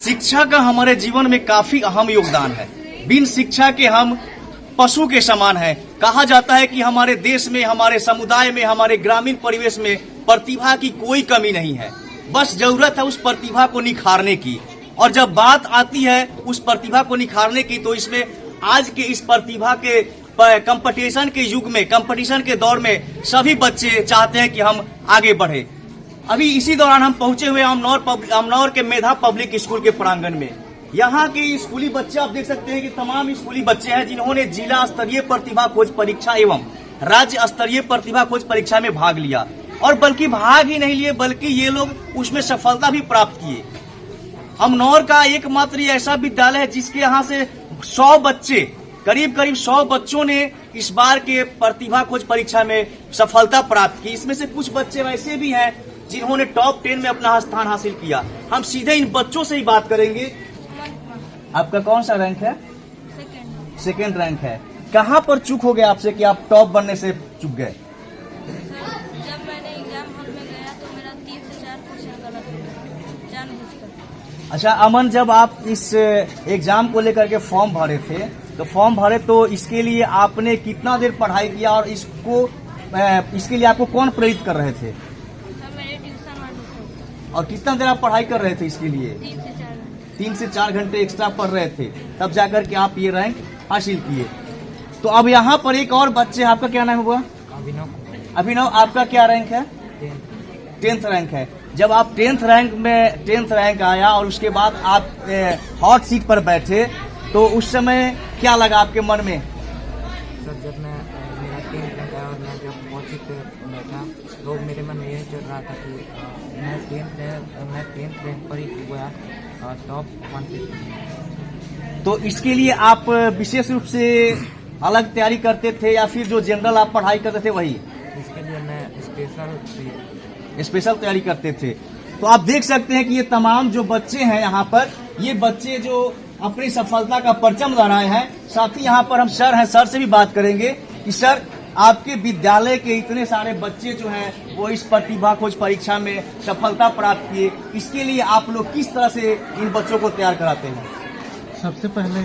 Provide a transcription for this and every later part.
शिक्षा का हमारे जीवन में काफी अहम योगदान है। बिन शिक्षा के हम पशु के समान हैं। कहा जाता है कि हमारे देश में, हमारे समुदाय में, हमारे ग्रामीण परिवेश में प्रतिभा की कोई कमी नहीं है। बस जरूरत है उस प्रतिभा को निखारने की। और जब बात आती है उस प्रतिभा को निखारने की, तो इसमें आज के इस प्रतिभा के कंपटीशन के युग में, कंपटीशन के दौर में सभी बच्चे चाहते हैं कि हम आगे बढ़े। अभी इसी दौरान हम पहुंचे हुए अमनौर के मेधा पब्लिक स्कूल के प्रांगण में। यहाँ के स्कूली बच्चे आप देख सकते हैं कि तमाम स्कूली बच्चे हैं जिन्होंने जिला स्तरीय प्रतिभा खोज परीक्षा एवं राज्य स्तरीय प्रतिभा खोज परीक्षा में भाग लिया। और बल्कि भाग ही नहीं लिए, बल्कि ये लोग उसमें सफलता भी प्राप्त किए। अमनौर का एकमात्र ऐसा विद्यालय है जिसके यहाँ से 100 बच्चे, करीब 100 बच्चों ने इस बार के प्रतिभा खोज परीक्षा में सफलता प्राप्त की। इसमें से कुछ बच्चे वैसे भी हैं जिन्होंने टॉप 10 में अपना स्थान हासिल किया। हम सीधे इन बच्चों से ही बात करेंगे। आपका कौन सा रैंक है? सेकेंड रैंक है। कहाँ पर चूक हो गया आपसे कि आप टॉप बनने से चूक गए? जब मैंने एग्जाम हॉल में गया तो मेरा 3 से 4 क्वेश्चन गलत हो जानबूझकर। अच्छा अमन, जब आप इस एग्जाम को लेकर के फॉर्म भरे थे, तो इसके लिए आपने कितना देर पढ़ाई किया और इसके लिए आपको कौन प्रेरित कर रहे थे? मेरे ट्यूशन वाले। और कितना देर आप पढ़ाई कर रहे थे इसके लिए? 3 से 4 घंटे एक्स्ट्रा पढ़ रहे थे, तब जाकर के आप ये रैंक हासिल किए। तो अब यहाँ पर एक और बच्चे, आपका क्या नाम हुआ? अभिनव, आपका क्या रैंक है? 10th रैंक है। जब आप 10th रैंक आया और उसके बाद आप हॉट सीट पर बैठे, तो उस समय क्या लगा आपके मन में? सर, जब मेरा 10th रैंक आया और मैं जब हॉट सीट पे बैठा तो मेरे मन में यही चल रहा था कि मैं 10th रैंक पर ही गया टॉप 150। तो इसके लिए आप विशेष रूप से अलग तैयारी करते थे या फिर जो जनरल आप पढ़ाई करते थे वही? इसके लिए मैं स्पेशल तैयारी करते थे। तो आप देख सकते हैं कि ये तमाम जो बच्चे हैं यहाँ पर, ये बच्चे जो अपनी सफलता का परचम लहराए हैं। साथ ही यहाँ पर हम सर से भी बात करेंगे कि सर, आपके विद्यालय के इतने सारे बच्चे जो हैं वो इस प्रतिभा खोज परीक्षा में सफलता प्राप्त किए, इसके लिए आप लोग किस तरह से इन बच्चों को तैयार कराते हैं? सबसे पहले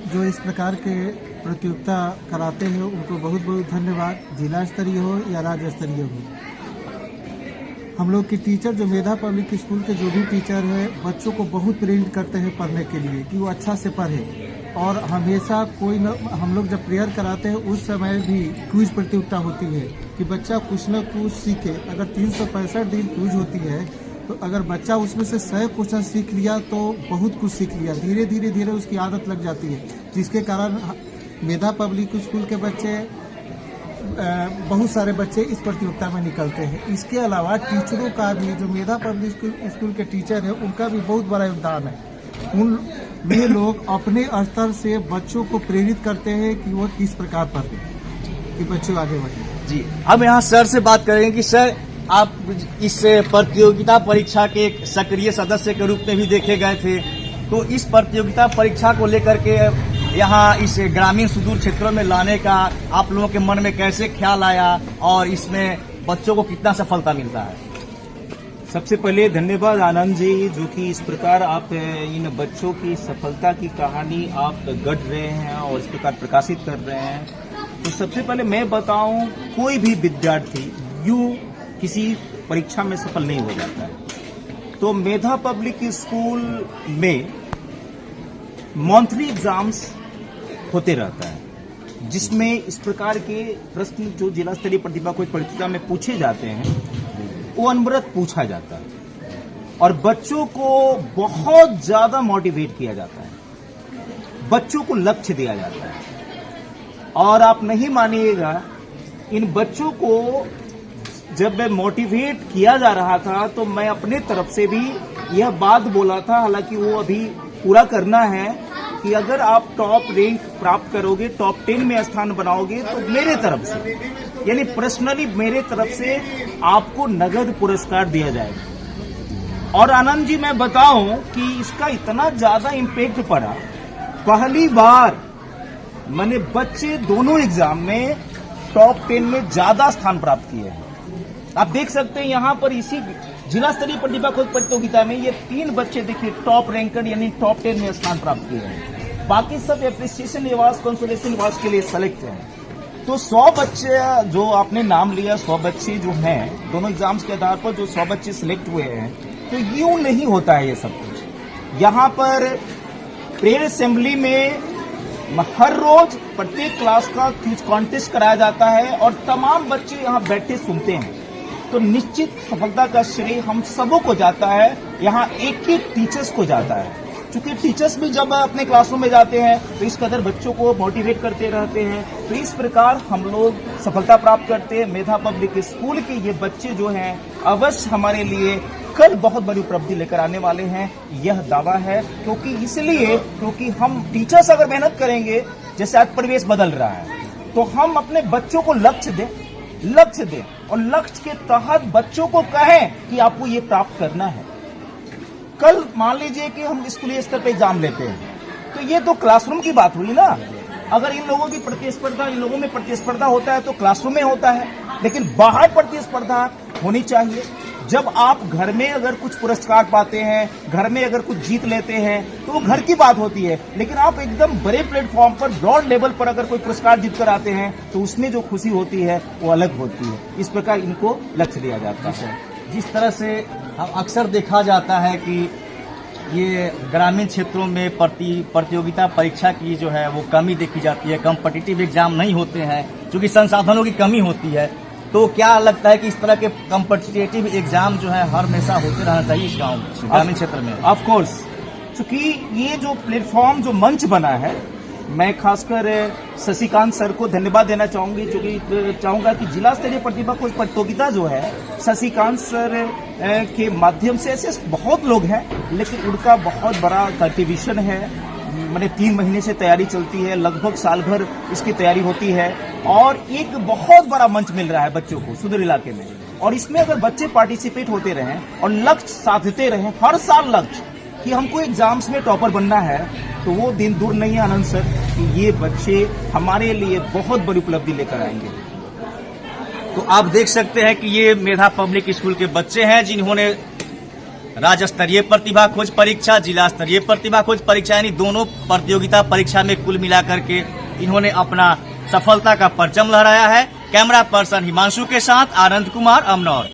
जो इस प्रकार के प्रतियोगिता कराते हैं उनको बहुत बहुत धन्यवाद, जिला स्तरीय हो या राज्य स्तरीय हो। हम लोग के टीचर जो मेधा पब्लिक स्कूल के जो भी टीचर है, बच्चों को बहुत प्रेरित करते हैं पढ़ने के लिए कि वो अच्छा से पढ़े। और हमेशा हम लोग जब प्रेयर कराते हैं उस समय भी क्विज प्रतियोगिता होती है कि बच्चा कुछ न कुछ सीखे। अगर 365 दिन क्विज होती है तो अगर बच्चा उसमें से 100 क्वेश्चन सीख लिया तो बहुत कुछ सीख लिया। धीरे धीरे उसकी आदत लग जाती है, जिसके कारण मेधा पब्लिक स्कूल के बच्चे, बहुत सारे बच्चे इस प्रतियोगिता में निकलते हैं। इसके अलावा टीचरों का भी, जो मेधा पब्लिक स्कूल के टीचर है, उनका भी बहुत बड़ा योगदान है। वे लोग अपने स्तर से बच्चों को प्रेरित करते हैं कि वो किस प्रकार पढ़ें कि बच्चों आगे बढ़े। जी, हम यहाँ सर से बात करेंगे कि सर, आप इस प्रतियोगिता परीक्षा के एक सक्रिय सदस्य के रूप में भी देखे गए थे, तो इस प्रतियोगिता परीक्षा को लेकर के यहाँ इस ग्रामीण सुदूर क्षेत्रों में लाने का आप लोगों के मन में कैसे ख्याल आया और इसमें बच्चों को कितना सफलता मिलता है? सबसे पहले धन्यवाद आनंद जी, जो कि इस प्रकार आप इन बच्चों की सफलता की कहानी आप गढ़ रहे हैं और इस प्रकार प्रकाशित कर रहे हैं। तो सबसे पहले मैं बताऊं, कोई भी विद्यार्थी यूं किसी परीक्षा में सफल नहीं हो जाता है। तो मेधा पब्लिक स्कूल में मंथली एग्जाम्स होते रहता है, जिसमें इस प्रकार के प्रश्न जो जिला स्तरीय प्रतिभा खोज परीक्षा में पूछे जाते हैं वो अनवरत पूछा जाता है और बच्चों को बहुत ज्यादा मोटिवेट किया जाता है, बच्चों को लक्ष्य दिया जाता है। और आप नहीं मानिएगा, इन बच्चों को जब मोटिवेट किया जा रहा था तो मैं अपने तरफ से भी यह बात बोला था, हालांकि वो अभी पूरा करना है, कि अगर आप टॉप रैंक प्राप्त करोगे, टॉप 10 में स्थान बनाओगे, तो मेरे तरफ से, यानी पर्सनली मेरे तरफ से आपको नगद पुरस्कार दिया जाएगा। और आनंद जी, मैं बताऊं कि इसका इतना ज्यादा इम्पैक्ट पड़ा, पहली बार मैंने बच्चे दोनों एग्जाम में टॉप 10 में ज्यादा स्थान प्राप्त किए हैं। आप देख सकते हैं यहाँ पर इसी जिला स्तरीय प्रतिभा खोज प्रतियोगिता में ये 3 बच्चे देखिए टॉप रैंकर यानी टॉप 10 में स्थान प्राप्त किए हैं। बाकी सब एप्रिसिएशन अवार्ड, कंसोलेशन अवार्ड के लिए सेलेक्ट हैं। तो 100 बच्चे जो आपने नाम लिया, 100 बच्चे जो हैं दोनों एग्जाम्स के आधार पर जो 100 बच्चे सिलेक्ट हुए हैं, तो यूं नहीं होता है ये सब कुछ। यहाँ पर प्रेयर असेंबली में हर रोज प्रत्येक क्लास का क्विज कॉन्टेस्ट कराया जाता है और तमाम बच्चे यहाँ बैठे सुनते हैं। तो निश्चित सफलता का श्रेय हम सबों को जाता है, यहाँ एक एक टीचर्स को जाता है। क्योंकि टीचर्स भी जब अपने क्लासरूम में जाते हैं तो इस कदर बच्चों को मोटिवेट करते रहते हैं। तो इस प्रकार हम लोग सफलता प्राप्त करते हैं। मेधा पब्लिक स्कूल के ये बच्चे जो हैं अवश्य हमारे लिए कल बहुत बड़ी उपलब्धि लेकर आने वाले हैं, यह दावा है। क्योंकि हम टीचर्स अगर मेहनत करेंगे, जैसे आज परिवेश बदल रहा है, तो हम अपने बच्चों को लक्ष्य दें और लक्ष्य के तहत बच्चों को कहें कि आपको ये प्राप्त करना है। कल मान लीजिए कि हम स्कूली स्तर पे एग्जाम लेते हैं, तो ये तो क्लासरूम की बात हुई ना। अगर इन लोगों में प्रतिस्पर्धा होता है तो क्लासरूम में होता है, लेकिन बाहर प्रतिस्पर्धा होनी चाहिए। जब आप घर में अगर कुछ पुरस्कार पाते हैं, घर में अगर कुछ जीत लेते हैं, तो वो घर की बात होती है। लेकिन आप एकदम बड़े प्लेटफॉर्म पर, ब्रॉड लेवल पर अगर कोई पुरस्कार जीत कर आते हैं, तो उसमें जो खुशी होती है वो अलग होती है। इस प्रकार इनको लक्ष्य दिया जाता है। जिस तरह से हम अक्सर देखा जाता है कि ये ग्रामीण क्षेत्रों में प्रतियोगिता परीक्षा की जो है वो कमी देखी जाती है, कॉम्पिटिटिव एग्जाम नहीं होते हैं क्योंकि संसाधनों की कमी होती है। तो क्या लगता है कि इस तरह के कॉम्पिटिटिव एग्जाम जो है हर हमेशा होते रहना चाहिए इस ग्रामीण क्षेत्र में? ऑफ कोर्स, क्योंकि ये जो प्लेटफॉर्म, जो मंच बना है, मैं खासकर शशिकांत सर को धन्यवाद देना चाहूंगा कि जिला स्तरीय प्रतिभा खोज प्रतियोगिता जो है शशिकांत सर के माध्यम से ऐसे बहुत लोग हैं, लेकिन उनका बहुत बड़ा कंट्रीब्यूशन है। मैंने 3 महीने से तैयारी चलती है, लगभग साल भर इसकी तैयारी होती है और एक बहुत बड़ा मंच मिल रहा है बच्चों को सुदूर इलाके में। और इसमें अगर बच्चे पार्टिसिपेट होते रहें और लक्ष्य साधते रहें, हर साल लक्ष्य कि हमको एग्जाम्स में टॉपर बनना है, तो वो दिन दूर नहीं है आनंद सर कि ये बच्चे हमारे लिए बहुत बड़ी उपलब्धि लेकर आएंगे। तो आप देख सकते हैं कि ये मेधा पब्लिक स्कूल के बच्चे हैं जिन्होंने राज्य स्तरीय प्रतिभा खोज परीक्षा, जिला स्तरीय प्रतिभा खोज परीक्षा यानी दोनों प्रतियोगिता परीक्षा में कुल मिलाकर के इन्होंने अपना सफलता का परचम लहराया है। कैमरा पर्सन हिमांशु के साथ आनंद कुमार, अमनौर।